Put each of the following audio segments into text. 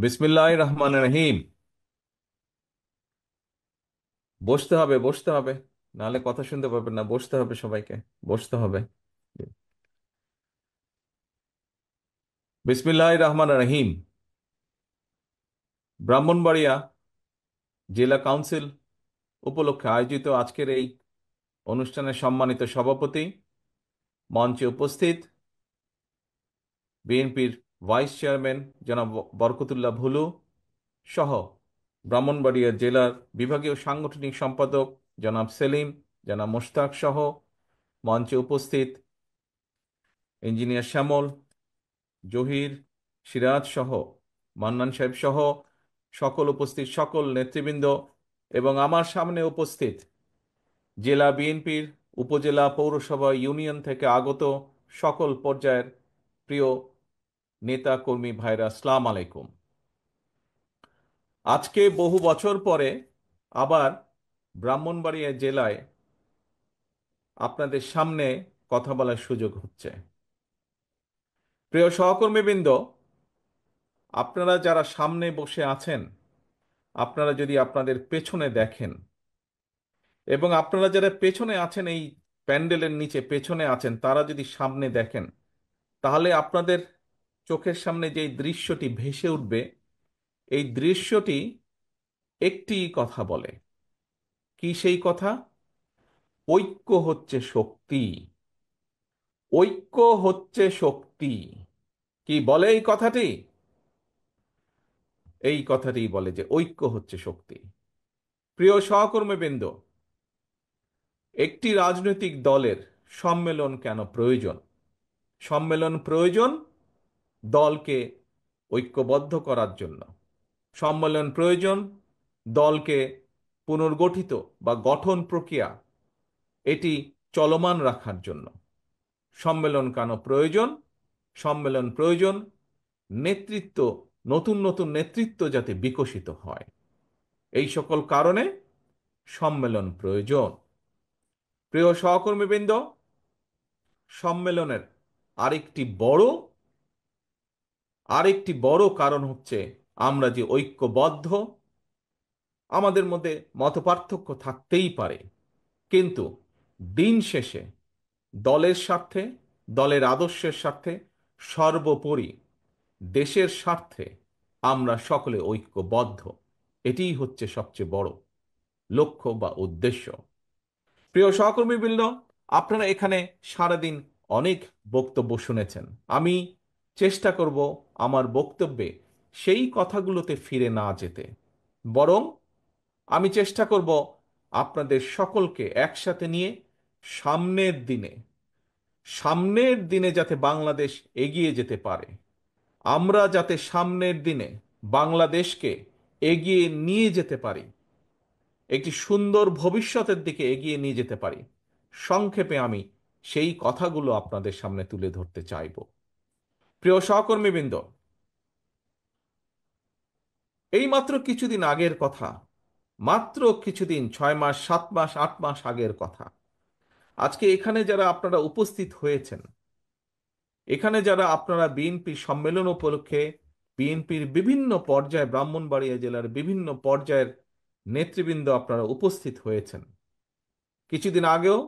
বিসমিল্লাহির রহমানির রহিম। বসতে হবে, বসতে হবে, নাহলে কথা শুনতে পারবেন না। বসতে হবে সবাইকে, বসতে হবে। বিসমিল্লাহির রহমানির রহিম। ব্রাহ্মণবাড়িয়া জেলা কাউন্সিল উপলক্ষে আয়োজিত আজকের এই অনুষ্ঠানের সম্মানিত সভাপতি, মঞ্চে উপস্থিত বিএনপির ভাইস চেয়ারম্যান জনাব বরকতুল্লাহ ভুলু সহ ব্রাহ্মণবাড়িয়া জেলার বিভাগীয় সাংগঠনিক সম্পাদক জনাব সেলিম, জনাব মোশতাক সহ মঞ্চে উপস্থিত ইঞ্জিনিয়ার শ্যামল, জহির, সিরাজ সহ মান্নান সাহেব সহ সকল উপস্থিত সকল নেতৃবৃন্দ এবং আমার সামনে উপস্থিত জেলা বিএনপির উপজেলা পৌরসভা ইউনিয়ন থেকে আগত সকল পর্যায়ের প্রিয় নেতা কর্মী ভাইরা, আসসালামু আলাইকুম। আজকে বহু বছর পরে আবার ব্রাহ্মণবাড়িয়া জেলায় আপনাদের সামনে কথা বলার সুযোগ হচ্ছে। প্রিয় সহকর্মীবৃন্দ, আপনারা যারা সামনে বসে আছেন, আপনারা যদি আপনাদের পেছনে দেখেন এবং আপনারা যারা পেছনে আছেন, এই প্যান্ডেলের নিচে পেছনে আছেন, তারা যদি সামনে দেখেন, তাহলে আপনাদের চোখের সামনে যে দৃশ্যটি ভেসে উঠবে, এই দৃশ্যটি একটি কথা বলে। কি সেই কথা? ঐক্য হচ্ছে শক্তি। ঐক্য হচ্ছে শক্তি। কি বলে এই কথাটি? এই কথাটি বলে যে ঐক্য হচ্ছে শক্তি। প্রিয় সহকর্মীবৃন্দ, একটি রাজনৈতিক দলের সম্মেলন কেন প্রয়োজন? সম্মেলন প্রয়োজন দলকে ঐক্যবদ্ধ করার জন্য। সম্মেলন প্রয়োজন দলকে পুনর্গঠিত বা গঠন প্রক্রিয়া এটি চলমান রাখার জন্য। সম্মেলন কেন প্রয়োজন? সম্মেলন প্রয়োজন নেতৃত্ব, নতুন নতুন নেতৃত্ব যাতে বিকশিত হয়, এই সকল কারণে সম্মেলন প্রয়োজন। প্রিয় সহকর্মীবৃন্দ, সম্মেলনের আরেকটি বড় আরেকটি বড় কারণ হচ্ছে আমরা যে ঐক্যবদ্ধ। আমাদের মধ্যে মতপার্থক্য থাকতেই পারে, কিন্তু দিন শেষে দলের স্বার্থে, দলের আদর্শের স্বার্থে, সর্বোপরি দেশের স্বার্থে আমরা সকলে ঐক্যবদ্ধ। এটিই হচ্ছে সবচেয়ে বড় লক্ষ্য বা উদ্দেশ্য। প্রিয় সহকর্মীবৃন্দ, আপনারা এখানে সারাদিন অনেক বক্তব্য শুনেছেন। আমি চেষ্টা করব আমার বক্তব্যে সেই কথাগুলোতে ফিরে না যেতে, বরং আমি চেষ্টা করব আপনাদের সকলকে একসাথে নিয়ে সামনের দিনে সামনের দিনে যাতে বাংলাদেশ এগিয়ে যেতে পারে, আমরা যাতে সামনের দিনে বাংলাদেশকে এগিয়ে নিয়ে যেতে পারি, একটি সুন্দর ভবিষ্যতের দিকে এগিয়ে নিয়ে যেতে পারি। সংক্ষেপে আমি সেই কথাগুলো আপনাদের সামনে তুলে ধরতে চাইব। প্রিয় সহকর্মীবৃন্দ, এই মাত্র কিছুদিন আগের কথা, মাত্র কিছুদিন, 6 মাস, 7 মাস, 8 মাস আগের কথা। আজকে এখানে যারা আপনারা উপস্থিত হয়েছেন, এখানে যারা আপনারা বিএনপি সম্মেলন উপলক্ষে বিএনপির বিভিন্ন পর্যায়ে, ব্রাহ্মণবাড়িয়া জেলার বিভিন্ন পর্যায়ের নেতৃবৃন্দ আপনারা উপস্থিত হয়েছেন, কিছুদিন আগেও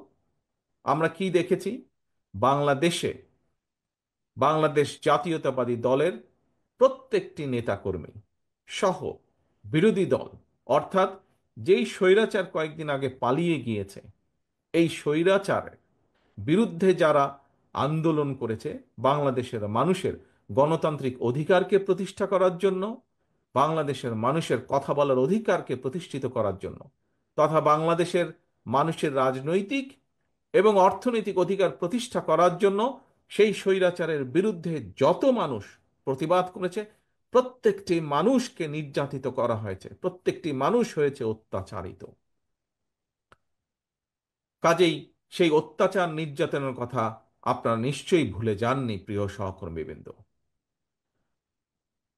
আমরা কি দেখেছি? বাংলাদেশে বাংলাদেশ জাতীয়তাবাদী দলের প্রত্যেকটি নেতাকর্মী সহ বিরোধী দল, অর্থাৎ যেই স্বৈরাচার কয়েকদিন আগে পালিয়ে গিয়েছে, এই স্বৈরাচারের বিরুদ্ধে যারা আন্দোলন করেছে, বাংলাদেশের মানুষের গণতান্ত্রিক অধিকারকে প্রতিষ্ঠা করার জন্য, বাংলাদেশের মানুষের কথা বলার অধিকারকে প্রতিষ্ঠিত করার জন্য, তথা বাংলাদেশের মানুষের রাজনৈতিক এবং অর্থনৈতিক অধিকার প্রতিষ্ঠা করার জন্য সেই স্বৈরাচারের বিরুদ্ধে যত মানুষ প্রতিবাদ করেছে, প্রত্যেকটি মানুষকে নির্যাতিত করা হয়েছে, প্রত্যেকটি মানুষ হয়েছে অত্যাচারিত। কাজেই সেই অত্যাচার নির্যাতনের কথা আপনারা নিশ্চয়ই ভুলে যাননি, প্রিয় সহকর্মীবৃন্দ।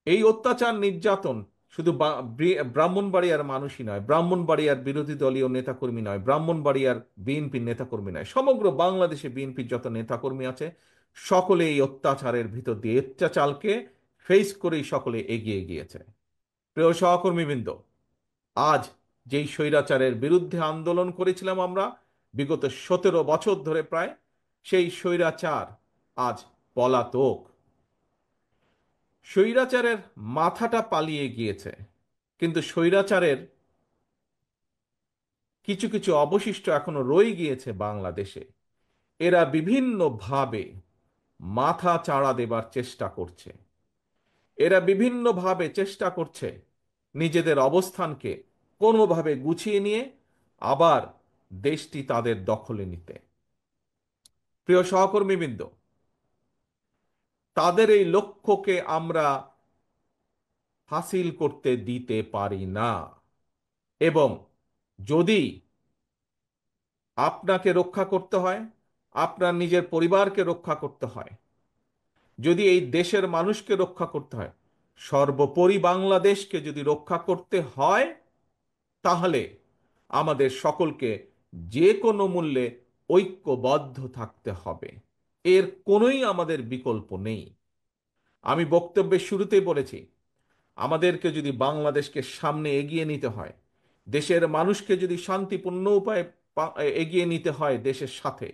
এই অত্যাচার নির্যাতন শুধু ব্রাহ্মণবাড়িয়ার মানুষই নয়, ব্রাহ্মণবাড়িয়ার বিরোধী দলীয় নেতাকর্মী নয়, ব্রাহ্মণবাড়িয়ার বিএনপির নেতাকর্মী নয়, সমগ্র বাংলাদেশে বিএনপির যত নেতাকর্মী আছে, সকলে এই অত্যাচারের ভিতর দিয়ে, অত্যাচারকে ফেস করেই সকলে এগিয়ে গিয়েছে। প্রিয় সহকর্মীবৃন্দ, আজ যেই স্বৈরাচারের বিরুদ্ধে আন্দোলন করেছিলাম আমরা বিগত 17 বছর ধরে প্রায়, সেই স্বৈরাচার আজ পলাতক। স্বৈরাচারের মাথাটা পালিয়ে গিয়েছে, কিন্তু স্বৈরাচারের কিছু কিছু অবশিষ্ট এখনো রয়ে গিয়েছে বাংলাদেশে। এরা বিভিন্নভাবে মাথা চাড়া দেবার চেষ্টা করছে। এরা বিভিন্নভাবে চেষ্টা করছে নিজেদের অবস্থানকে কোনোভাবে গুছিয়ে নিয়ে আবার দেশটি তাদের দখলে নিতে। প্রিয় সহকর্মীবৃন্দ, তাদের এই লক্ষ্যকে আমরা হাসিল করতে দিতে পারি না। এবং যদি আপনাকে রক্ষা করতে হয়, আপনার নিজের পরিবারকে রক্ষা করতে হয়, যদি এই দেশের মানুষকে রক্ষা করতে হয়, সর্বোপরি বাংলাদেশকে যদি রক্ষা করতে হয়, তাহলে আমাদের সকলকে যে কোনো মূল্যে ঐক্যবদ্ধ থাকতে হবে। এর কোনোই আমাদের বিকল্প নেই। আমি বক্তব্যের শুরুতেই বলেছি, আমাদেরকে যদি বাংলাদেশকে সামনে এগিয়ে নিতে হয়, দেশের মানুষকে যদি শান্তিপূর্ণ উপায়ে এগিয়ে নিতে হয় দেশের সাথে,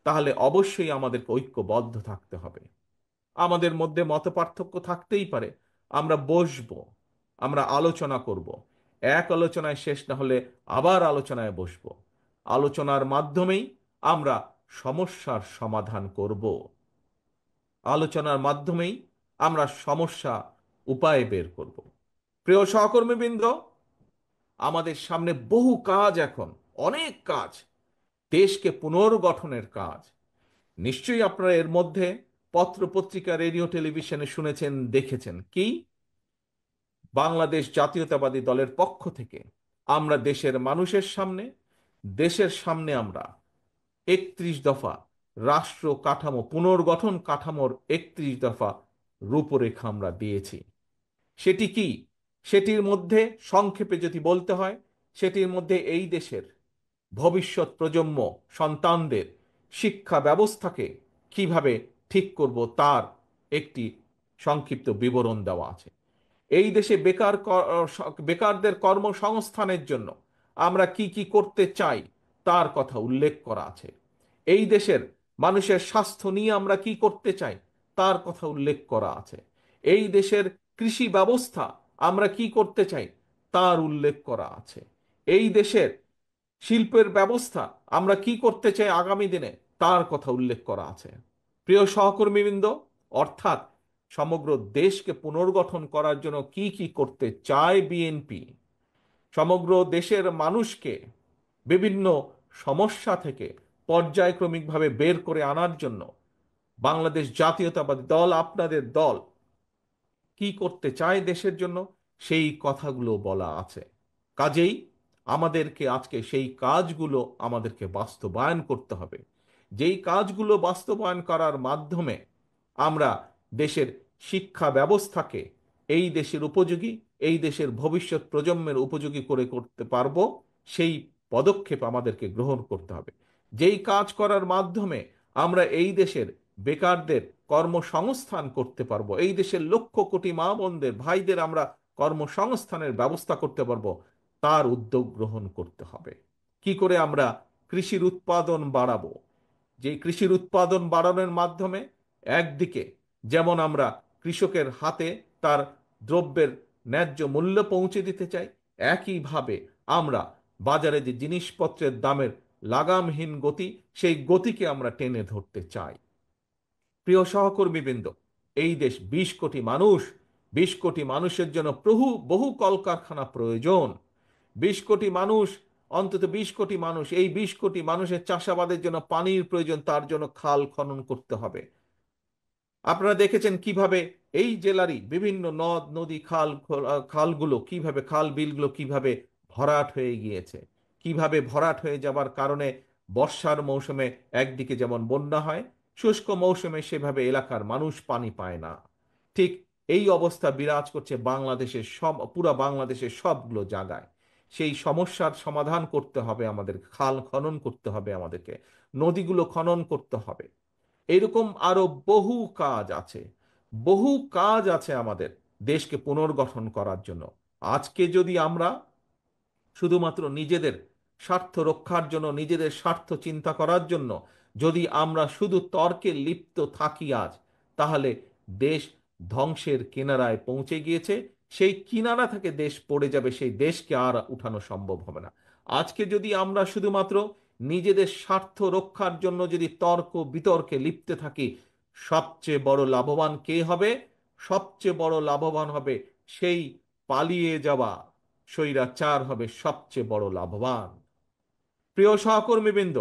তাহলে অবশ্যই আমাদেরকে ঐক্যবদ্ধ থাকতে হবে। আমাদের মধ্যে মতপার্থক্য থাকতেই পারে, আমরা বসবো, আমরা আলোচনা করব। এক আলোচনায় শেষ না হলে আবার আলোচনায় বসবো। আলোচনার মাধ্যমেই আমরা সমস্যার সমাধান করব। আলোচনার মাধ্যমেই আমরা সমস্যা উপায় বের করব। প্রিয় সহকর্মীবৃন্দ, আমাদের সামনে বহু কাজ, এখন অনেক কাজ, দেশকে পুনর্গঠনের কাজ। নিশ্চয়ই আপনারা এর মধ্যে পত্র পত্রিকা, রেডিও, টেলিভিশনে শুনেছেন, দেখেছেন কি বাংলাদেশ জাতীয়তাবাদী দলের পক্ষ থেকে আমরা দেশের মানুষের সামনে, দেশের সামনে আমরা 31 দফা রাষ্ট্র কাঠামো পুনর্গঠন কাঠামোর 31 দফা রূপরেখা আমরা দিয়েছি। সেটি কি? সেটির মধ্যে সংক্ষেপে যদি বলতে হয়, সেটির মধ্যে এই দেশের ভবিষ্যৎ প্রজন্ম সন্তানদের শিক্ষা ব্যবস্থাকে কিভাবে ঠিক করব তার একটি সংক্ষিপ্ত বিবরণ দেওয়া আছে। এই দেশে বেকারদের কর্মসংস্থানের জন্য আমরা কি কি করতে চাই তার কথা উল্লেখ করা আছে। এই দেশের মানুষের স্বাস্থ্য নিয়ে আমরা কি করতে চাই তার কথা উল্লেখ করা আছে। এই দেশের কৃষি ব্যবস্থা আমরা কি করতে চাই তার উল্লেখ করা আছে। এই দেশের শিল্পের ব্যবস্থা আমরা কি করতে চাই আগামী দিনে তার কথা উল্লেখ করা আছে। প্রিয় সহকর্মীবৃন্দ, অর্থাৎ সমগ্র দেশকে পুনর্গঠন করার জন্য কি কি করতে চায় বিএনপি, সমগ্র দেশের মানুষকে বিভিন্ন সমস্যা থেকে পর্যায়ক্রমিকভাবে বের করে আনার জন্য বাংলাদেশ জাতীয়তাবাদী দল, আপনাদের দল কি করতে চায় দেশের জন্য সেই কথাগুলো বলা আছে। কাজেই আমাদেরকে আজকে সেই কাজগুলো আমাদেরকে বাস্তবায়ন করতে হবে। যেই কাজগুলো বাস্তবায়ন করার মাধ্যমে আমরা দেশের শিক্ষা ব্যবস্থাকে এই দেশের উপযোগী, এই দেশের ভবিষ্যৎ প্রজন্মের উপযোগী করে করতে পারবো, সেই পদক্ষেপ আমাদেরকে গ্রহণ করতে হবে। যেই কাজ করার মাধ্যমে আমরা এই দেশের বেকারদের কর্মসংস্থান করতে পারবো, এই দেশের লক্ষ কোটি মা বোনদের, ভাইদের আমরা কর্মসংস্থানের ব্যবস্থা করতে পারবো, তার উদ্যোগ গ্রহণ করতে হবে। কি করে আমরা কৃষির উৎপাদন বাড়াবো? যে কৃষির উৎপাদন বাড়ানোর মাধ্যমে একদিকে যেমন আমরা কৃষকের হাতে তার দ্রব্যের ন্যায্য মূল্য পৌঁছে দিতে চাই, একইভাবে আমরা বাজারে যে জিনিসপত্রের দামের লাগামহীন গতি, সেই গতিকে আমরা টেনে ধরতে চাই। প্রিয় সহকর্মীবৃন্দ, এই দেশ 20 কোটি মানুষ, 20 কোটি মানুষের জন্য বহু কলকারখানা প্রয়োজন। 20 কোটি মানুষ, অন্তত 20 কোটি মানুষ, এই 20 কোটি মানুষের চাষাবাদের জন্য পানির প্রয়োজন, তার জন্য খাল খনন করতে হবে। আপনারা দেখেছেন কিভাবে এই জেলারই বিভিন্ন নদ নদী, খালগুলো কিভাবে, খাল বিলগুলো কিভাবে ভরাট হয়ে গিয়েছে। কিভাবে ভরাট হয়ে যাবার কারণে বর্ষার মৌসুমে একদিকে যেমন বন্যা হয়, শুষ্ক মৌসুমে সেভাবে এলাকার মানুষ পানি পায় না। ঠিক এই অবস্থা বিরাজ করছে বাংলাদেশের পুরা বাংলাদেশের সবগুলো জায়গায়। সেই সমস্যার সমাধান করতে হবে আমাদের, খাল খনন করতে হবে আমাদেরকে, নদীগুলো খনন করতে হবে। এরকম আরো বহু কাজ আছে। বহু কাজ আছে আমাদের দেশকে পুনর্গঠন করার জন্য। আজকে যদি আমরা শুধুমাত্র নিজেদের স্বার্থ রক্ষার জন্য, নিজেদের স্বার্থ চিন্তা করার জন্য যদি আমরা শুধু তর্কে লিপ্ত থাকি আজ, তাহলে দেশ ধ্বংসের কিনারায় পৌঁছে গিয়েছে। সেই কিনারা থেকে দেশ পড়ে যাবে, সেই দেশকে আর উঠানো সম্ভব হবে না। আজকে যদি আমরা শুধুমাত্র নিজেদের স্বার্থ রক্ষার জন্য যদি তর্ক বিতর্কে লিপ্ত থাকি, সবচেয়ে বড় লাভবান কে হবে? সবচেয়ে বড় লাভবান হবে সেই পালিয়ে যাওয়া স্বৈরাচার, হবে সবচেয়ে বড় লাভবান। প্রিয় সহকর্মীবৃন্দ,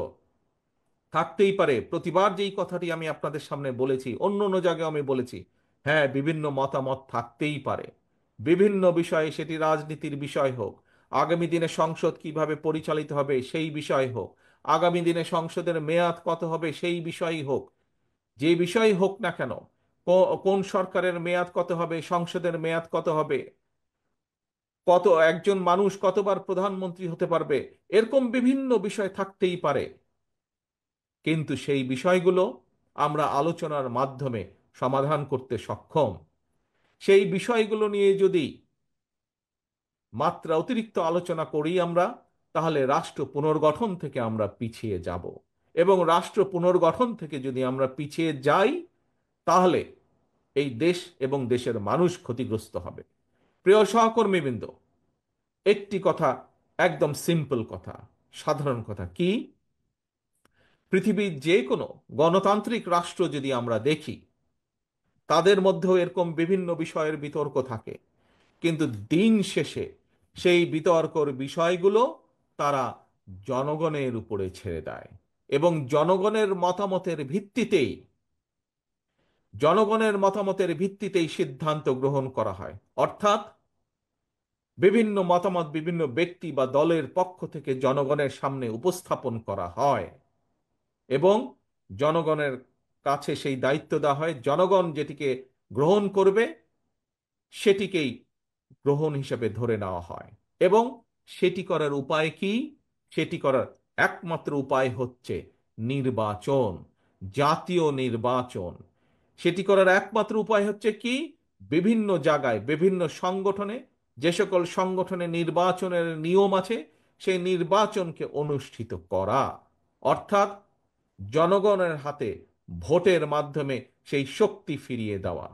থাকতেই পারে, প্রতিবার যেই কথাটি আমি আপনাদের সামনে বলেছি, অন্য অন্য জায়গায় আমি বলেছি, হ্যাঁ, বিভিন্ন মতামত থাকতেই পারে বিভিন্ন বিষয়ে, সেটি রাজনীতির বিষয় হোক, আগামী দিনে সংসদ কিভাবে পরিচালিত হবে সেই বিষয় হোক, আগামী দিনে সংসদের মেয়াদ কত হবে সেই বিষয়ই হোক, যে বিষয় হোক না কেন, কোন সরকারের মেয়াদ কত হবে, সংসদের মেয়াদ কত হবে, কত একজন মানুষ কতবার প্রধানমন্ত্রী হতে পারবে, এরকম বিভিন্ন বিষয় থাকতেই পারে। কিন্তু সেই বিষয়গুলো আমরা আলোচনার মাধ্যমে সমাধান করতে সক্ষম। সেই বিষয়গুলো নিয়ে যদি মাত্রা অতিরিক্ত আলোচনা করি আমরা, তাহলে রাষ্ট্র পুনর্গঠন থেকে আমরা পিছিয়ে যাব। এবং রাষ্ট্র পুনর্গঠন থেকে যদি আমরা পিছিয়ে যাই, তাহলে এই দেশ এবং দেশের মানুষ ক্ষতিগ্রস্ত হবে। প্রিয় সহকর্মীবৃন্দ, একটি কথা, একদম সিম্পল কথা, সাধারণ কথা, কি পৃথিবীর যে কোনো গণতান্ত্রিক রাষ্ট্র যদি আমরা দেখি, তাদের মধ্যেও এরকম বিভিন্ন বিষয়ের বিতর্ক থাকে, কিন্তু দিন শেষে সেই বিতর্কর বিষয়গুলো তারা জনগণের উপরে ছেড়ে দেয়, এবং জনগণের মতামতের ভিত্তিতেই সিদ্ধান্ত গ্রহণ করা হয়। অর্থাৎ বিভিন্ন মতামত বিভিন্ন ব্যক্তি বা দলের পক্ষ থেকে জনগণের সামনে উপস্থাপন করা হয়, এবং জনগণের কাছে সেই দায়িত্ব দেওয়া হয়, জনগণ যেটিকে গ্রহণ করবে সেটিকেই গ্রহণ হিসেবে ধরে নেওয়া হয়। এবং সেটি করার উপায় কি? সেটি করার একমাত্র উপায় হচ্ছে নির্বাচন, জাতীয় নির্বাচন। সেটি করার একমাত্র উপায় হচ্ছে কি? বিভিন্ন জায়গায় বিভিন্ন সংগঠনে, যে সকল সংগঠনে নির্বাচনের নিয়ম আছে, সেই নির্বাচনকে অনুষ্ঠিত করা। অর্থাৎ জনগণের হাতে ভোটের মাধ্যমে সেই শক্তি ফিরিয়ে দেওয়া,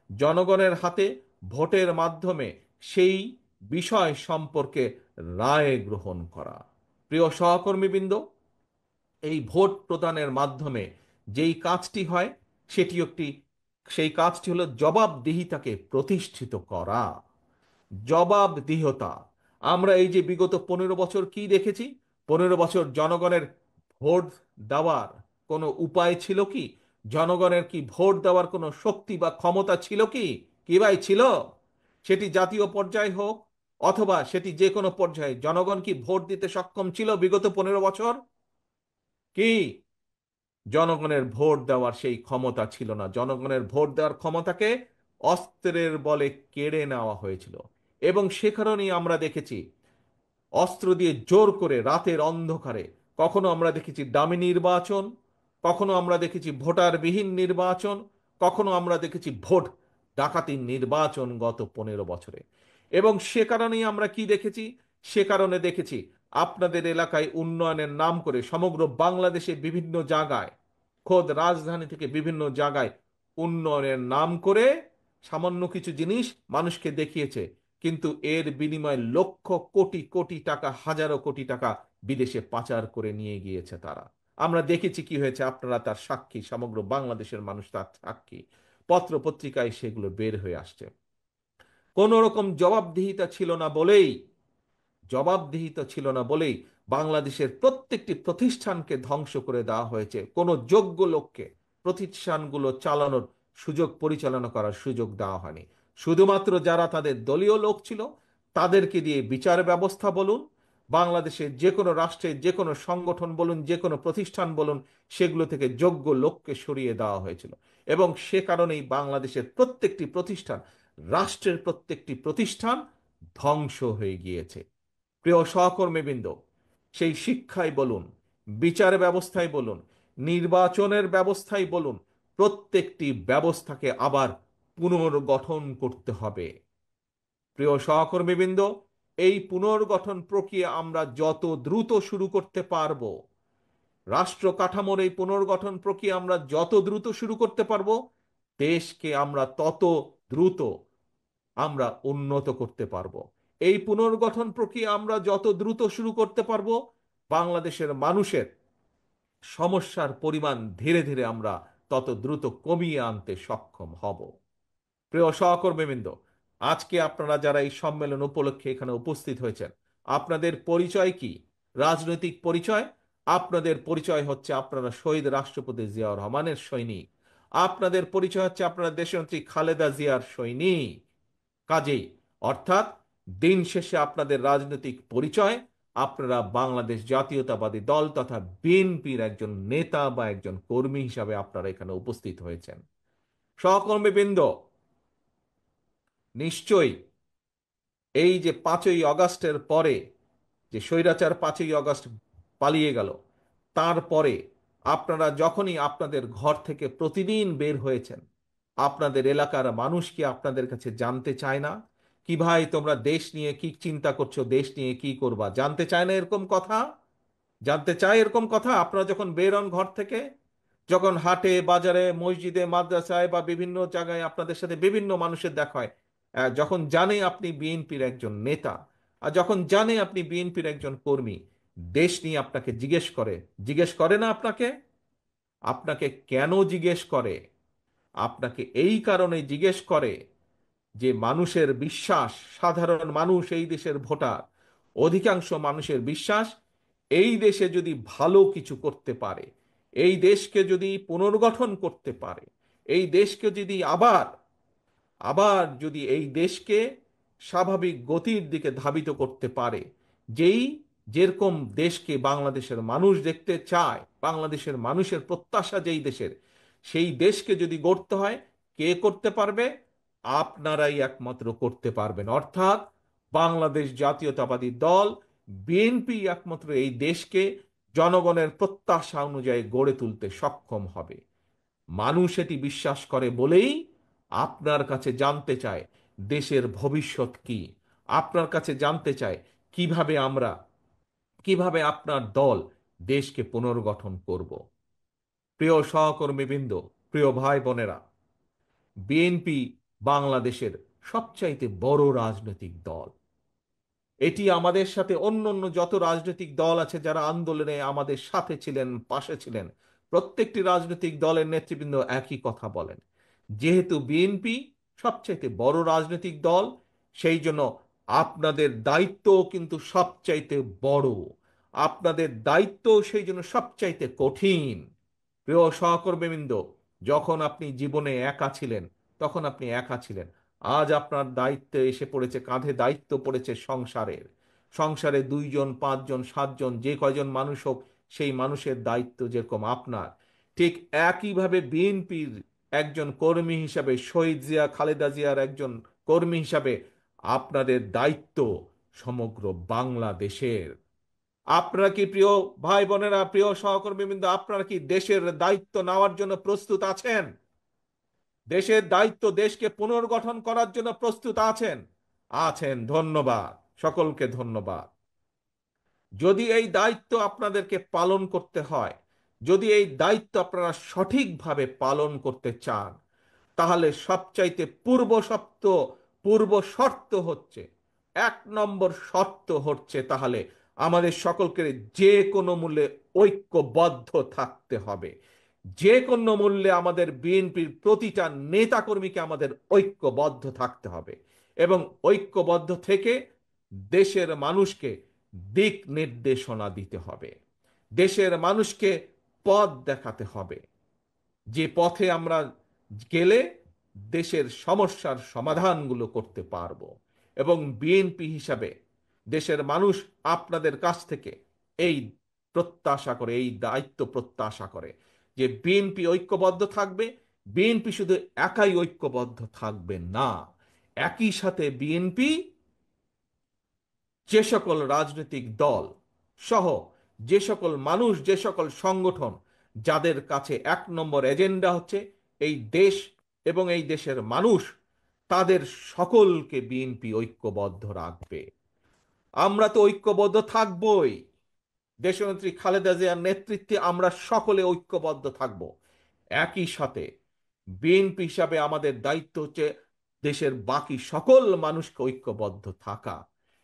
জনগণের হাতে ভোটের মাধ্যমে সেই বিষয় সম্পর্কে রায় গ্রহণ করা। প্রিয় সহকর্মীবৃন্দ, এই ভোট প্রদানের মাধ্যমে যেই কাজটি হয়, সেটি একটি সেই কাজটি হলো জবাবদিহিতাকে প্রতিষ্ঠিত করা। জবাবদিহতা। আমরা এই যে বিগত 15 বছর কি দেখেছি? 15 বছর জনগণের ভোট দেওয়ার কোনো উপায় ছিল কি? জনগণের কি ভোট দেওয়ার কোনো শক্তি বা ক্ষমতা ছিল কি? কি ভাই ছিল? সেটি জাতীয় পর্যায়ে হোক অথবা সেটি যে কোনো পর্যায়ে, জনগণ কি ভোট দিতে সক্ষম ছিল বিগত 15 বছর? কি জনগণের ভোট দেওয়ার সেই ক্ষমতা ছিল না। জনগণের ভোট দেওয়ার ক্ষমতাকে অস্ত্রের বলে কেড়ে নেওয়া হয়েছিল। এবং সে কারণেই আমরা দেখেছি অস্ত্র দিয়ে জোর করে রাতের অন্ধকারে, কখনো আমরা দেখেছি ডামি নির্বাচন, কখনো আমরা দেখেছি ভোটারবিহীন নির্বাচন, কখনো আমরা দেখেছি ভোট ডাকাতির নির্বাচন গত 15 বছরে। এবং সে কারণেই আমরা কি দেখেছি? সে কারণে দেখেছি আপনাদের এলাকায় উন্নয়নের নাম করে সমগ্র বাংলাদেশে বিভিন্ন জায়গায়, খোদ রাজধানী থেকে বিভিন্ন জায়গায় উন্নয়নের নাম করে সামান্য কিছু জিনিস মানুষকে দেখিয়েছে, কিন্তু এর বিনিময়ে লক্ষ কোটি কোটি টাকা, হাজারো কোটি টাকা বিদেশে পাচার করে নিয়ে গিয়েছে তারা। আমরা দেখেছি কি হয়েছে, আপনারা তার সাক্ষী, সমগ্র বাংলাদেশের মানুষ তার সাক্ষী। পত্র পত্রিকায় সেগুলো বের হয়ে আসছে। কোন রকম জবাবদিহিতা ছিল না বলেই বাংলাদেশের প্রত্যেকটি প্রতিষ্ঠানকে ধ্বংস করে দেওয়া হয়েছে। কোনো যোগ্য লোককে প্রতিষ্ঠানগুলো চালানোর সুযোগ, পরিচালনা করার সুযোগ দেওয়া হয়নি। শুধুমাত্র যারা তাদের দলীয় লোক ছিল, তাদেরকে দিয়ে বিচার ব্যবস্থা বলুন, বাংলাদেশের যে কোনো রাষ্ট্রের যে কোনো সংগঠন বলুন, যে কোনো প্রতিষ্ঠান বলুন, সেগুলো থেকে যোগ্য লোককে সরিয়ে দেওয়া হয়েছিল। এবং সে কারণেই বাংলাদেশের প্রত্যেকটি প্রতিষ্ঠান, রাষ্ট্রের প্রত্যেকটি প্রতিষ্ঠান ধ্বংস হয়ে গিয়েছে। প্রিয় সহকর্মীবৃন্দ, সেই শিক্ষায় বলুন, বিচার ব্যবস্থায় বলুন, নির্বাচনের ব্যবস্থায় বলুন, প্রত্যেকটি ব্যবস্থাকে আবার পুনর্গঠন করতে হবে। প্রিয় সহকর্মীবৃন্দ, এই পুনর্গঠন প্রক্রিয়া আমরা যত দ্রুত শুরু করতে পারবো, রাষ্ট্র কাঠামোর এই পুনর্গঠন প্রক্রিয়া আমরা যত দ্রুত শুরু করতে পারবো, দেশকে আমরা তত দ্রুত আমরা উন্নত করতে পারবো। এই পুনর্গঠন প্রক্রিয়া আমরা যত দ্রুত শুরু করতে পারবো, বাংলাদেশের মানুষের সমস্যার পরিমাণ ধীরে ধীরে আমরা তত দ্রুত কমিয়ে আনতে সক্ষম হব। প্রিয় সহকর্মীবৃন্দ, আজকে আপনারা যারা এই সম্মেলন উপলক্ষে এখানে উপস্থিত হয়েছেন, আপনাদের পরিচয় কি? রাজনৈতিক পরিচয়? আপনাদের পরিচয় হচ্ছে আপনারা শহীদ রাষ্ট্রপতি জিয়াউর রহমানের সৈনিক। আপনাদের পরিচয় হচ্ছে আপনারা দেশনেত্রী খালেদা জিয়ার সৈনিক। কাজেই অর্থাৎ দিন শেষে আপনাদের রাজনৈতিক পরিচয় আপনারা বাংলাদেশ জাতীয়তাবাদী দল তথা বিএনপির একজন নেতা বা একজন কর্মী হিসাবে আপনারা এখানে উপস্থিত হয়েছেন। সহকর্মীবৃন্দ, নিশ্চয়ই এই যে 5ই আগস্টের পরে যে স্বৈরাচার 5ই আগস্ট পালিয়ে গেল, তারপরে আপনারা যখনই আপনাদের ঘর থেকে প্রতিদিন বের হয়েছেন, আপনাদের এলাকার মানুষ কি আপনাদের কাছে জানতে চায় না কি ভাই তোমরা দেশ নিয়ে কি চিন্তা করছো, দেশ নিয়ে কি করবা? জানতে চায় না এরকম কথা? জানতে চায় এরকম কথা? আপনারা যখন বের হন ঘর থেকে, যখন হাটে বাজারে মসজিদে মাদ্রাসায় বা বিভিন্ন জায়গায় আপনাদের সাথে বিভিন্ন মানুষের দেখা হয়, যখন জানে আপনি বিএনপির একজন নেতা, আর যখন জানে আপনি বিএনপির একজন কর্মী, দেশ নিয়ে আপনাকে জিজ্ঞেস করে না আপনাকে? আপনাকে কেন জিজ্ঞেস করে? আপনাকে এই কারণে জিজ্ঞেস করে যে মানুষের বিশ্বাস, সাধারণ মানুষ, এই দেশের ভোটার, অধিকাংশ মানুষের বিশ্বাস এই দেশে যদি ভালো কিছু করতে পারে, এই দেশকে যদি পুনর্গঠন করতে পারে, এই দেশকে যদি আবার আবার যদি এই দেশকে স্বাভাবিক গতির দিকে ধাবিত করতে পারে, যেই যেরকম দেশকে বাংলাদেশের মানুষ দেখতে চায়, বাংলাদেশের মানুষের প্রত্যাশা যেই দেশের, সেই দেশকে যদি গড়তে হয়, কে করতে পারবে? আপনারাই একমাত্র করতে পারবেন। অর্থাৎ বাংলাদেশ জাতীয়তাবাদী দল বিএনপি একমাত্র এই দেশকে জনগণের প্রত্যাশা অনুযায়ী গড়ে তুলতে সক্ষম হবে। মানুষ এটি বিশ্বাস করে বলেই আপনার কাছে জানতে চায় দেশের ভবিষ্যৎ কি। আপনার কাছে জানতে চায় কিভাবে আপনার দল দেশকে পুনর্গঠন করব। প্রিয় সহকর্মীবৃন্দ, প্রিয় ভাই বোনেরা, বিএনপি বাংলাদেশের সবচাইতে বড় রাজনৈতিক দল। এটি আমাদের সাথে অন্য অন্য যত রাজনৈতিক দল আছে যারা আন্দোলনে আমাদের সাথে ছিলেন, পাশে ছিলেন, প্রত্যেকটি রাজনৈতিক দলের নেতৃবৃন্দ একই কথা বলেন। যেহেতু বিএনপি সবচাইতে বড় রাজনৈতিক দল, সেই জন্য আপনাদের দায়িত্ব কিন্তু সবচাইতে বড়, আপনাদের দায়িত্ব সেই জন্য সবচাইতে কঠিন। প্রিয় সহকর্মীবৃন্দ, যখন আপনি জীবনে একা ছিলেন, তখন আপনি একা ছিলেন। আজ আপনার দায়িত্ব এসে পড়েছে, কাঁধে দায়িত্ব পড়েছে সংসারের। সংসারে 2 জন, 5 জন, 7 জন, যে কয়জন মানুষ হোক, সেই মানুষের দায়িত্ব যেরকম আপনার, ঠিক একইভাবে বিএনপির একজন কর্মী হিসাবে, শহীদ জিয়া খালেদা জিয়ার একজন কর্মী হিসাবে আপনাদের দায়িত্ব সমগ্র বাংলাদেশের। আপনারা কি, প্রিয় ভাই বোনেরা, প্রিয় সহকর্মীবৃন্দ, আপনারা কি দেশের দায়িত্ব নেওয়ার জন্য প্রস্তুত আছেন? দেশের দায়িত্ব, দেশকে পুনর্গঠন করার জন্য প্রস্তুত আছেন? আছেন, ধন্যবাদ। সকলকে ধন্যবাদ। যদি এই দায়িত্ব আপনাদেরকে পালন করতে হয়, যদি এই দায়িত্ব আপনারা সঠিকভাবে পালন করতে চান, তাহলে সবচাইতে পূর্ব শর্ত হচ্ছে, 1 নম্বর শর্ত হচ্ছে, তাহলে আমাদের সকলকে যে কোনো মূল্যে ঐক্যবদ্ধ থাকতে হবে। যে কোনো মূল্যে আমাদের বিএনপির প্রতিটা নেতাকর্মীকে আমাদের ঐক্যবদ্ধ থাকতে হবে এবং ঐক্যবদ্ধ থেকে দেশের মানুষকে দিক নির্দেশনা দিতে হবে, দেশের মানুষকে পথ দেখাতে হবে, যে পথে আমরা গেলে দেশের সমস্যার সমাধানগুলো করতে পারবো। এবং বিএনপি হিসাবে দেশের মানুষ আপনাদের কাছ থেকে এই প্রত্যাশা করে, এই দায়িত্ব প্রত্যাশা করে যে বিএনপি ঐক্যবদ্ধ থাকবে। বিএনপি শুধু একাই ঐক্যবদ্ধ থাকবে না, একই সাথে বিএনপি যে সকল রাজনৈতিক দল সহ যে সকল মানুষ, যে সকল সংগঠন যাদের কাছে 1 নম্বর এজেন্ডা হচ্ছে এই দেশ এবং এই দেশের মানুষ, তাদের সকলকে বিএনপি ঐক্যবদ্ধ রাখবে। আমরা তো ঐক্যবদ্ধ থাকবই। দেশনেত্রী খালেদা জিয়ার নেতৃত্বে আমরা সকলে ঐক্যবদ্ধ থাকব। একই সাথে বিএনপি হিসাবে আমাদের দায়িত্ব হচ্ছে দেশের বাকি সকল মানুষকে ঐক্যবদ্ধ থাকা।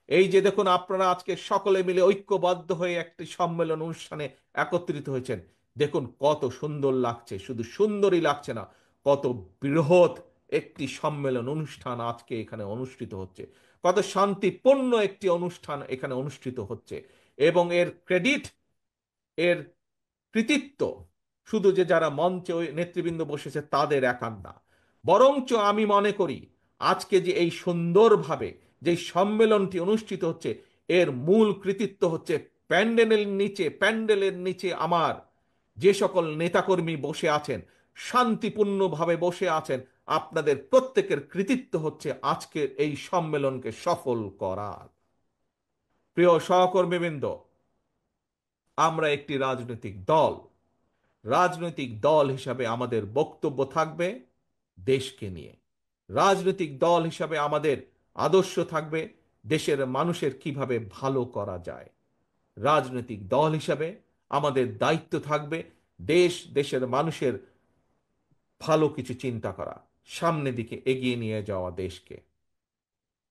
এই যে দেখুন, আপনারা আজকে সকলে মিলে ঐক্যবদ্ধ হয়ে একটি সম্মেলন অনুষ্ঠানে একত্রিত হয়েছেন, দেখুন কত সুন্দর লাগছে। শুধু সুন্দরই লাগছে না, কত বৃহৎ একটি সম্মেলন অনুষ্ঠান আজকে এখানে অনুষ্ঠিত হচ্ছে, কত শান্তিপূর্ণ একটি অনুষ্ঠান এখানে অনুষ্ঠিত হচ্ছে। এবং এর ক্রেডিট, এর কৃতিত্ব শুধু যে যারা মঞ্চে ওই নেতৃবৃন্দ বসেছে তাদের একার না, বরঞ্চ আমি মনে করি আজকে যে এই সুন্দরভাবে যে সম্মেলনটি অনুষ্ঠিত হচ্ছে, এর মূল কৃতিত্ব হচ্ছে প্যান্ডেলের নিচে আমার যে সকল নেতাকর্মী বসে আছেন, শান্তিপূর্ণভাবে বসে আছেন, আপনাদের প্রত্যেকের কৃতিত্ব হচ্ছে আজকের এই সম্মেলনকে সফল করার। প্রিয় সহকর্মীবৃন্দ, আমরা একটি রাজনৈতিক দল। রাজনৈতিক দল হিসাবে আমাদের বক্তব্য থাকবে দেশকে নিয়ে। রাজনৈতিক দল হিসাবে আমাদের আদর্শ থাকবে দেশের মানুষের কিভাবে ভালো করা যায়। রাজনৈতিক দল হিসাবে আমাদের দায়িত্ব থাকবে দেশের মানুষের ভালো কিছু চিন্তা করা, সামনের দিকে এগিয়ে নিয়ে যাওয়া দেশকে।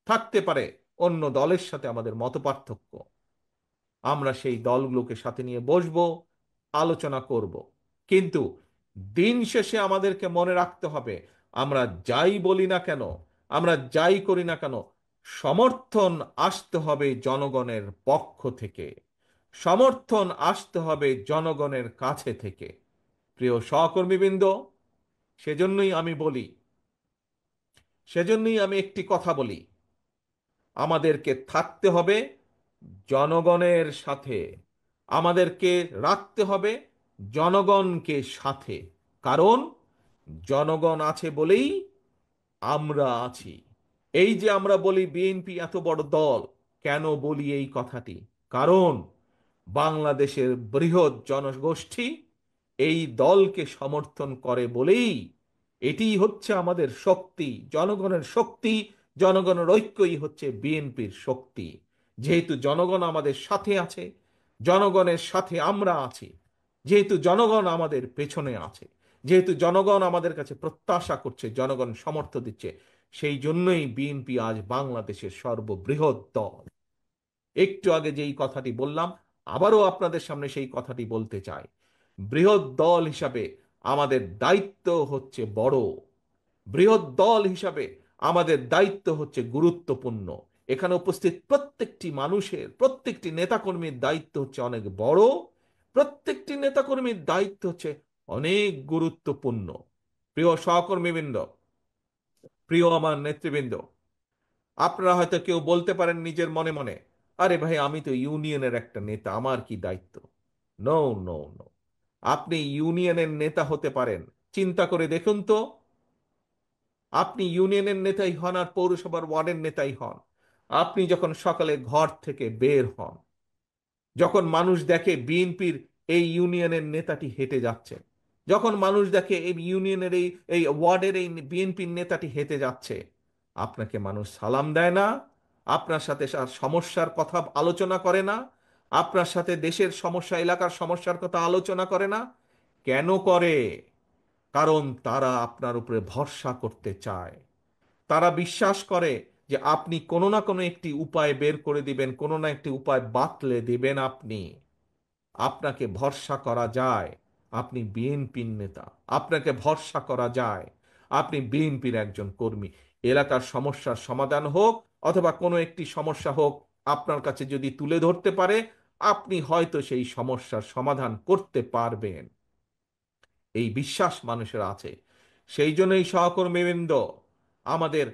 থাকতে পারে অন্য দলের সাথে আমাদের মতপার্থক্য, আমরা সেই দলগুলোকে সাথে নিয়ে বসবো, আলোচনা করব। কিন্তু দিন শেষে আমাদেরকে মনে রাখতে হবে, আমরা যাই বলি না কেন, আমরা যাই করি না কেন, সমর্থন আসতে হবে জনগণের পক্ষ থেকে, সমর্থন আসতে হবে জনগণের কাছে থেকে। প্রিয় সহকর্মীবৃন্দ, সেজন্যই আমি বলি, সেজন্যই আমি একটি কথা বলি, আমাদেরকে থাকতে হবে জনগণের সাথে, আমাদেরকে রাখতে হবে জনগণকে সাথে। কারণ জনগণ আছে বলেই আমরা আছি। এই যে আমরা বলি বিএনপি এত বড় দল, কেন বলি এই কথাটি? কারণ বাংলাদেশের বৃহৎ জনগোষ্ঠী এই দলকে সমর্থন করে বলেই এটিই হচ্ছে আমাদের শক্তি, জনগণের শক্তি। জনগণের ঐক্যই হচ্ছে বিএনপির শক্তি। যেহেতু জনগণ আমাদের সাথে আছে, জনগণের সাথে আমরা আছি, যেহেতু জনগণ আমাদের পেছনে আছে, যেহেতু জনগণ আমাদের কাছে প্রত্যাশা করছে, জনগণ সমর্থন দিচ্ছে, সেই জন্যই বিএনপি আজ বাংলাদেশের সর্ববৃহৎ দল। একটু আগে যেই কথাটি বললাম, আবারও আপনাদের সামনে সেই কথাটি বলতে চাই। বৃহৎ দল হিসাবে আমাদের দায়িত্ব হচ্ছে বড়, বৃহৎ দল হিসাবে আমাদের দায়িত্ব হচ্ছে গুরুত্বপূর্ণ। এখানে উপস্থিত প্রত্যেকটি মানুষের, প্রত্যেকটি নেতাকর্মীর দায়িত্ব হচ্ছে অনেক বড়, প্রত্যেকটি নেতাকর্মীর দায়িত্ব হচ্ছে অনেক গুরুত্বপূর্ণ। প্রিয় সহকর্মীবৃন্দ, প্রিয় আমার নেতৃবৃন্দ, আপনারা হয়তো কেউ বলতে পারেন নিজের মনে মনে, আরে ভাই আমি তো ইউনিয়নের একটা নেতা, আমার কি দায়িত্ব? No, no, no. আপনি ইউনিয়নের নেতা হতে পারেন, চিন্তা করে দেখুন তো, আপনি ইউনিয়নের নেতাই হন আর পৌরসভার ওয়ার্ডের নেতাই হন, আপনি যখন সকালে ঘর থেকে বের হন, যখন মানুষ দেখে বিএনপির এই ইউনিয়নের নেতাটি হেঁটে যাচ্ছে, যখন মানুষ দেখে এই ইউনিয়নের এই এই ওয়ার্ডের এই বিএনপির নেতাটি হেঁটে যাচ্ছে, আপনাকে মানুষ সালাম দেয় না? আপনার সাথে সমস্যার কথা আলোচনা করে না? আপনার সাথে দেশের সমস্যা, এলাকার সমস্যার কথা আলোচনা করে না? কেন করে? কারণ তারা আপনার উপরে ভরসা করতে চায়। তারা বিশ্বাস করে যে আপনি কোনো না কোনো একটি উপায় বের করে দিবেন, কোনো না একটি উপায় বাতলে দিবেন আপনি। আপনাকে ভরসা করা যায়, আপনি বিএনপির নেতা, আপনাকে ভরসা করা যায়, আপনি বিএনপির একজন কর্মী। এলাকার সমস্যার সমাধান হোক অথবা কোনো একটি সমস্যা হোক, আপনার কাছে যদি তুলে ধরতে পারে, আপনি হয়তো সেই সমস্যার সমাধান করতে পারবেন। এই বিশ্বাস মানুষের আছে। সেই জন্যই সহকর্মীবৃন্দ, আমাদের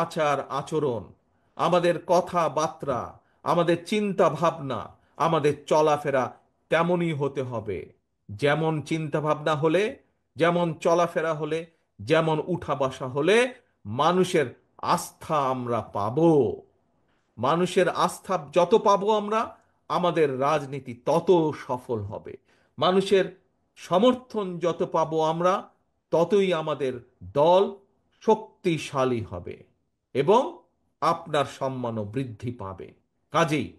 আচার আচরণ, আমাদের কথাবার্তা, আমাদের চিন্তা ভাবনা, আমাদের চলাফেরা তেমনই হতে হবে। যেমন চিন্তা ভাবনা হলে, যেমন চলাফেরা হলে, যেমন উঠা বসা হলে মানুষের আস্থা আমরা পাবো। মানুষের আস্থা যত পাবো আমরা, আমাদের রাজনীতি তত সফল হবে। মানুষের সমর্থন যত পাবো আমরা, ততই আমাদের দল শক্তিশালী হবে এবং আপনার সম্মানও বৃদ্ধি পাবে। কাজেই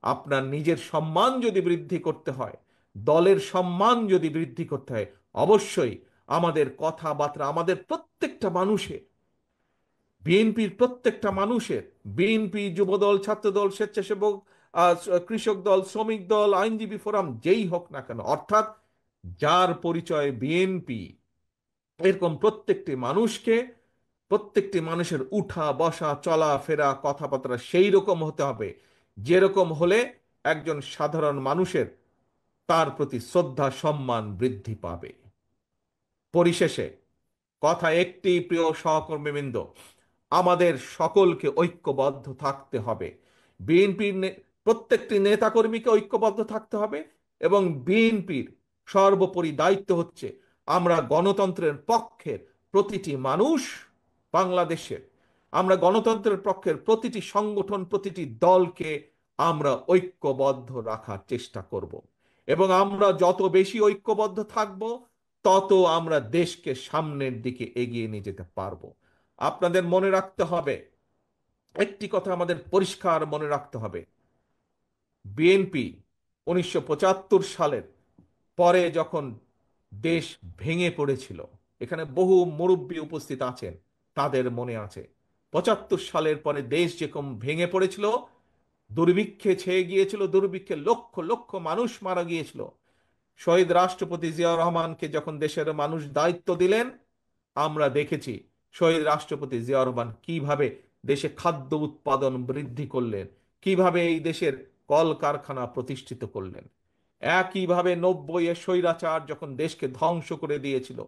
আপনার নিজের সম্মান যদি বৃদ্ধি করতে হয়, দলের সম্মান যদি বৃদ্ধি করতে হয়, অবশ্যই আমাদের কথাবার্তা, আমাদের প্রত্যেকটা মানুষের, বিএনপির প্রত্যেকটা মানুষের, বিএনপি, যুবদল, ছাত্রদল, স্বেচ্ছাসেবক, কৃষক দল, শ্রমিক দল, আইনজীবী ফোরাম, যেই হোক না কেন, অর্থাৎ যার পরিচয় বিএনপি, এরকম প্রত্যেকটি মানুষকে, প্রত্যেকটি মানুষের উঠা বসা চলাফেরা কথাবার্তা সেই রকম হতে হবে, যেরকম হলে একজন সাধারণ মানুষের তার প্রতি শ্রদ্ধা সম্মান বৃদ্ধি পাবে। পরিশেষে কথা একটি, প্রিয় সহকর্মীবৃন্দ, আমাদের সকলকে ঐক্যবদ্ধ থাকতে হবে। বিএনপির প্রত্যেকটি নেতাকর্মীকে ঐক্যবদ্ধ থাকতে হবে এবং বিএনপির সর্বোপরি দায়িত্ব হচ্ছে আমরা গণতন্ত্রের পক্ষের প্রতিটি মানুষ বাংলাদেশের, আমরা গণতন্ত্রের পক্ষের প্রতিটি সংগঠন, প্রতিটি দলকে আমরা ঐক্যবদ্ধ রাখার চেষ্টা করব এবং আমরা যত বেশি ঐক্যবদ্ধ থাকব তত আমরা দেশকে সামনের দিকে এগিয়ে নিয়ে যেতে পারবো। আপনাদের মনে রাখতে হবে, একটি কথা আমাদের পরিষ্কার মনে রাখতে হবে, বিএনপি 1975 সালের পরে যখন দেশ ভেঙে পড়েছিল, এখানে বহু মুরব্বী উপস্থিত আছেন, তাদের মনে আছে 75 সালের পরে দেশ যেরকম ভেঙে পড়েছিল, দুর্ভিক্ষে ছেয়ে গিয়েছিল, দুর্ভিক্ষে লক্ষ লক্ষ মানুষ মারা গিয়েছিল। শহীদ রাষ্ট্রপতি জিয়াউর রহমানকে যখন দেশের মানুষ দায়িত্ব দিলেন, আমরা দেখেছি শহীদ রাষ্ট্রপতি জিয়াউর রহমান কিভাবে দেশে খাদ্য উৎপাদন বৃদ্ধি করলেন, কিভাবে এই দেশের কলকারখানা প্রতিষ্ঠিত করলেন। একইভাবে 90-এ স্বৈরাচার যখন দেশকে ধ্বংস করে দিয়েছিল,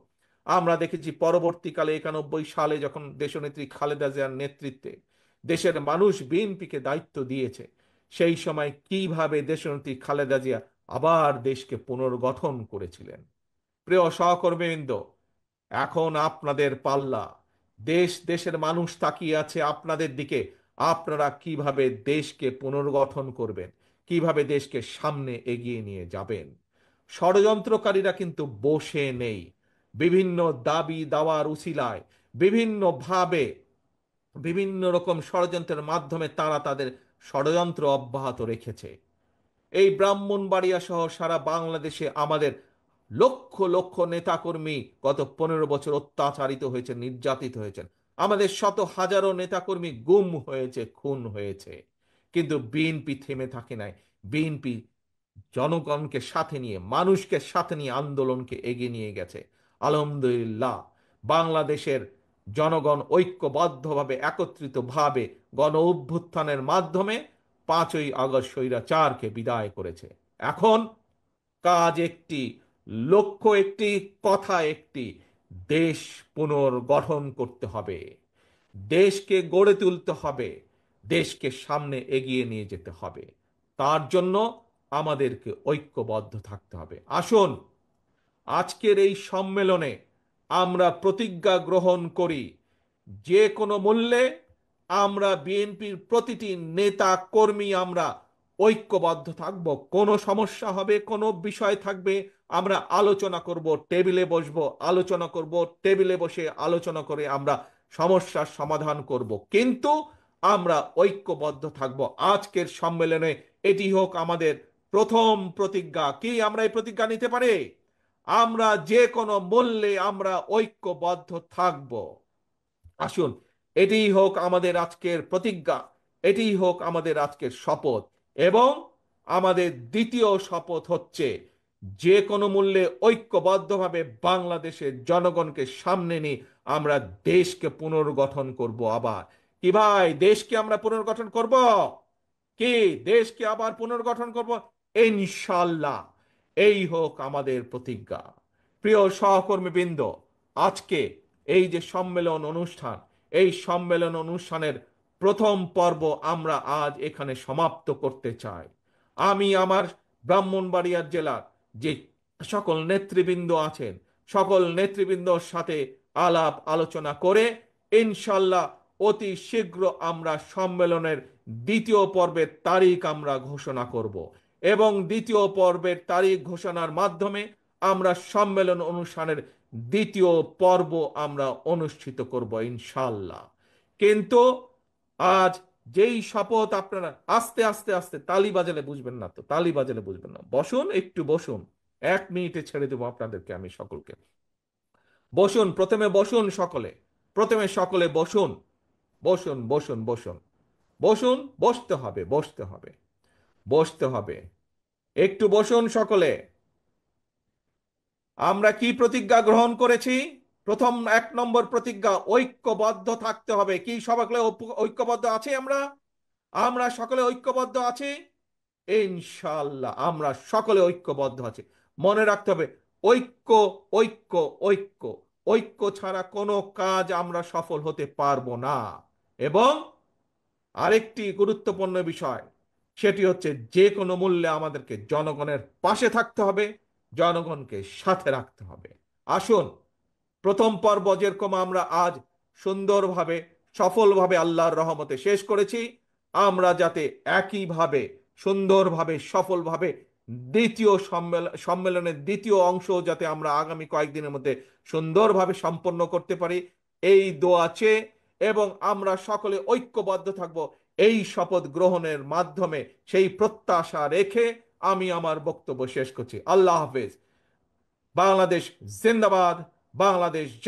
আমরা দেখেছি পরবর্তীকালে 91 সালে যখন দেশনেত্রী খালেদা জিয়ার নেতৃত্বে দেশের মানুষ বিএনপিকে দায়িত্ব দিয়েছে, সেই সময় কিভাবে দেশনেত্রী খালেদা জিয়া আবার দেশকে পুনর্গঠন করেছিলেন। প্রিয় সহকর্মীবৃন্দ, এখন আপনাদের পাল্লা। দেশ, দেশের মানুষ তাকিয়ে আছে আপনাদের দিকে। আপনারা কিভাবে দেশকে পুনর্গঠন করবেন, কিভাবে দেশকে সামনে এগিয়ে নিয়ে যাবেন। ষড়যন্ত্রকারীরা কিন্তু বসে নেই। বিভিন্ন দাবি দাওয়ার উছিলায়, বিভিন্নভাবে, বিভিন্ন রকম ষড়যন্ত্রের মাধ্যমে তারা তাদের ষড়যন্ত্র অব্যাহত রেখেছে। এই ব্রাহ্মণবাড়িয়া সহ সারা বাংলাদেশে আমাদের লক্ষ লক্ষ নেতাকর্মী গত 15 বছর অত্যাচারিত হয়েছে, নির্যাতিত হয়েছেন। আমাদের শত হাজারো নেতাকর্মী গুম হয়েছে, খুন হয়েছে। কিন্তু বিএনপি থেমে থাকে নাই। বিএনপি জনগণকে সাথে নিয়ে, মানুষকে সাথে নিয়ে আন্দোলনকে এগিয়ে নিয়ে গেছে। আলহামদুলিল্লাহ, বাংলাদেশের জনগণ ঐক্যবদ্ধভাবে, একত্রিতভাবে গণ অভ্যুত্থানের মাধ্যমে 5ই আগস্ট স্বৈরাচারকে বিদায় করেছে। এখন কাজ একটি, লক্ষ্য একটি, কথা একটি, দেশ পুনর্গঠন করতে হবে, দেশকে গড়ে তুলতে হবে, দেশকে সামনে এগিয়ে নিয়ে যেতে হবে। তার জন্য আমাদেরকে ঐক্যবদ্ধ থাকতে হবে। আসুন আজকের এই সম্মেলনে আমরা প্রতিজ্ঞা গ্রহণ করি, যে কোনো মূল্যে আমরা বিএনপির প্রতিটি নেতা কর্মী আমরা ঐক্যবদ্ধ থাকব। কোনো সমস্যা হবে, কোনো বিষয় থাকবে, আমরা আলোচনা করব, টেবিলে বসবো, আলোচনা করব, টেবিলে বসে আলোচনা করে আমরা সমস্যার সমাধান করব, কিন্তু আমরা ঐক্যবদ্ধ থাকব। আজকের সম্মেলনে এটি হোক আমাদের প্রথম প্রতিজ্ঞা। কি আমরা এই প্রতিজ্ঞা নিতে পারি? আমরা যে কোনো মূল্যে আমরা ঐক্যবদ্ধ থাকব। আসুন এটিই হোক আমাদের আজকের প্রতিজ্ঞা, এটিই হোক আমাদের আজকের শপথ। এবং আমাদের দ্বিতীয় শপথ হচ্ছে, যে কোনো মূল্যে ঐক্যবদ্ধভাবে বাংলাদেশের জনগণকে সামনে নিয়ে আমরা দেশকে পুনর্গঠন করব। আবার কি ভাই, দেশকে আমরা পুনর্গঠন করব? কি দেশকে আবার পুনর্গঠন করব? ইনশাল্লাহ, এই হোক আমাদের প্রতিজ্ঞা। প্রিয় সহকর্মীবৃন্দ, আজকে এই যে সম্মেলন অনুষ্ঠান, এই সম্মেলন অনুষ্ঠানের প্রথম পর্ব আমরা আজ এখানে সমাপ্ত করতে চাই। আমি আমার ব্রাহ্মণবাড়িয়া জেলার যে সকল নেতৃবৃন্দ আছেন, সকল নেতৃবৃন্দর সাথে আলাপ আলোচনা করে ইনশাল্লাহ অতি শীঘ্র আমরা সম্মেলনের দ্বিতীয় পর্বের তারিখ আমরা ঘোষণা করব এবং দ্বিতীয় পর্বের তারিখ ঘোষণার মাধ্যমে আমরা সম্মেলন অনুষ্ঠানের দ্বিতীয় পর্ব আমরা অনুষ্ঠিত করব ইনশাল্লাহ। কিন্তু আজ যেই শপথ আপনারা, আস্তে আস্তে আস্তে, তালি বাজালে বুঝবেন না তো, তালি বাজালে বুঝবেন না, বসুন একটু বসুন, 1 মিনিটে ছেড়ে দেবো আপনাদেরকে আমি সকলকে। বসুন, প্রথমে বসুন সকলে, প্রথমে সকলে বসুন, বসুন বসুন বসুন, বসুন, বসতে হবে, বসতে হবে, বসতে হবে, একটু বসুন সকলে। আমরা কি প্রতিজ্ঞা গ্রহণ করেছি? প্রথম 1 নম্বর প্রতিজ্ঞা, ঐক্যবদ্ধ থাকতে হবে। কি সকলে ঐক্যবদ্ধ আছি আমরা? আমরা সকলে ঐক্যবদ্ধ আছি ইনশাআল্লাহ, আমরা সকলে ঐক্যবদ্ধ আছি। মনে রাখতে হবে, ঐক্য, ঐক্য, ঐক্য, ঐক্য ছাড়া কোনো কাজ আমরা সফল হতে পারবো না। এবং আরেকটি গুরুত্বপূর্ণ বিষয়, সেটি হচ্ছে যে কোনো মূল্যে আমাদেরকে জনগণের পাশে থাকতে হবে, জনগণকে সাথে রাখতে হবে। আসুন, প্রথম পর্ব যেরকম আমরা আজ সুন্দরভাবে, সফলভাবে আল্লাহর রহমতে শেষ করেছি, আমরা যাতে একইভাবে সুন্দরভাবে, সফলভাবে দ্বিতীয় সম্মেলনের দ্বিতীয় অংশ যাতে আমরা আগামী কয়েকদিনের মধ্যে সুন্দরভাবে সম্পন্ন করতে পারি, এই দোয়া চেয়ে এবং আমরা সকলে ঐক্যবদ্ধ থাকব এই শপথ গ্রহণের মাধ্যমে, সেই প্রত্যাশা রেখে আমি আমার বক্তব্য শেষ করছি। আল্লাহ হাফেজ। বাংলাদেশ জিন্দাবাদ। বাংলাদেশ